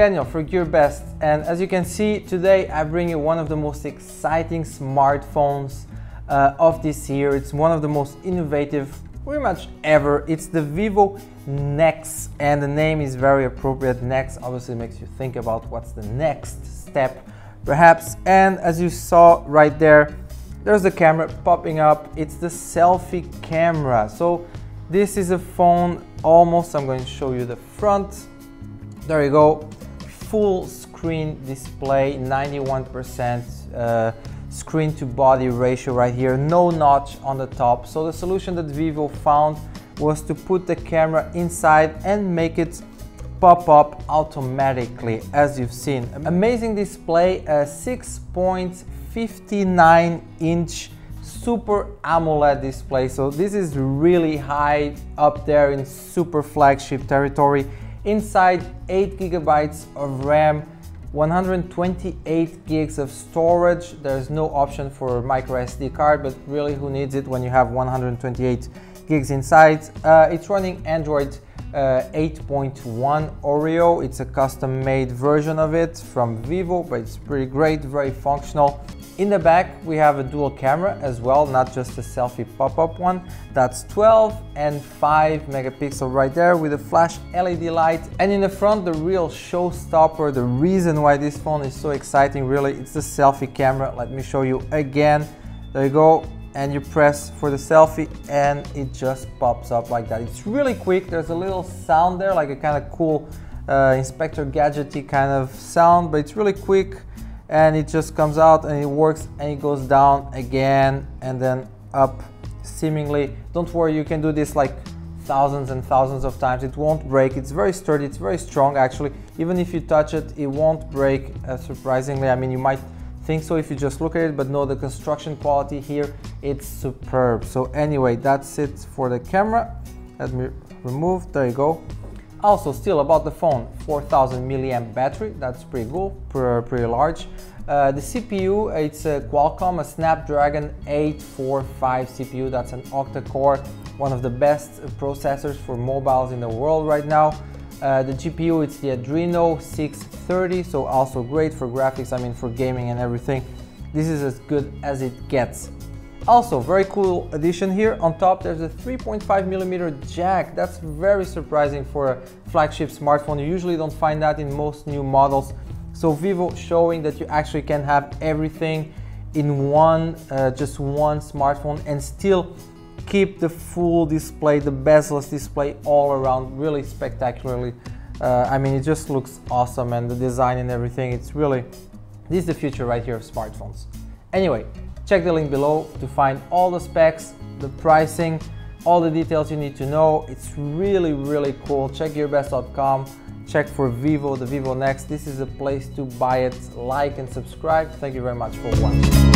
Daniel for GearBest, and as you can see today I bring you one of the most exciting smartphones of this year. It's one of the most innovative pretty much ever. It's the Vivo NEX, and the name is very appropriate. NEX obviously makes you think about what's the next step perhaps, and as you saw right there, there's the camera popping up. It's the selfie camera. So this is a phone almost, I'm going to show you the front. There you go, full screen display, 91% screen to body ratio right here, no notch on the top. So the solution that Vivo found was to put the camera inside and make it pop up automatically, as you've seen. Amazing display, a 6.59-inch Super AMOLED display. So this is really high up there in super flagship territory. Inside 8 GB of RAM, 128 gigs of storage. There's no option for micro SD card, but really who needs it when you have 128 gigs inside. It's running Android 8.1 Oreo. It's a custom-made version of it from Vivo, but it's pretty great, very functional. In the back we have a dual camera as well, not just a selfie pop-up one. That's 12 and 5 megapixel right there with a flash LED light. And in the front, the real showstopper, the reason why this phone is so exciting really, it's the selfie camera. Let me show you again. There you go, and you press for the selfie and it just pops up like that. It's really quick. There's a little sound there, like a kind of cool Inspector Gadget-y kind of sound, but it's really quick. And it just comes out and it works, and it goes down again and then up seemingly. Don't worry, you can do this like thousands and thousands of times. It won't break. It's very sturdy, it's very strong actually. Even if you touch it, it won't break, surprisingly. I mean, you might think so if you just look at it, but no, the construction quality here, it's superb. So anyway, that's it for the camera. Let me remove, there you go. Also, still about the phone, 4000 milliamp battery, that's pretty cool, pretty large. The CPU, it's a Qualcomm, a Snapdragon 845 CPU, that's an Octa core, one of the best processors for mobiles in the world right now. The GPU, it's the Adreno 630, so also great for graphics, I mean for gaming and everything. This is as good as it gets. Also, very cool addition here. On top, there's a 3.5mm jack. That's very surprising for a flagship smartphone. You usually don't find that in most new models. So Vivo showing that you actually can have everything in one, just one smartphone, and still keep the full display, the bezel-less display all around, really spectacularly. I mean, it just looks awesome, and the design and everything, it's really, this is the future right here of smartphones. Anyway, check the link below to find all the specs, the pricing, all the details you need to know. It's really, really cool. Check GearBest.com, check for Vivo, the Vivo NEX. This is a place to buy it. Like and subscribe. Thank you very much for watching.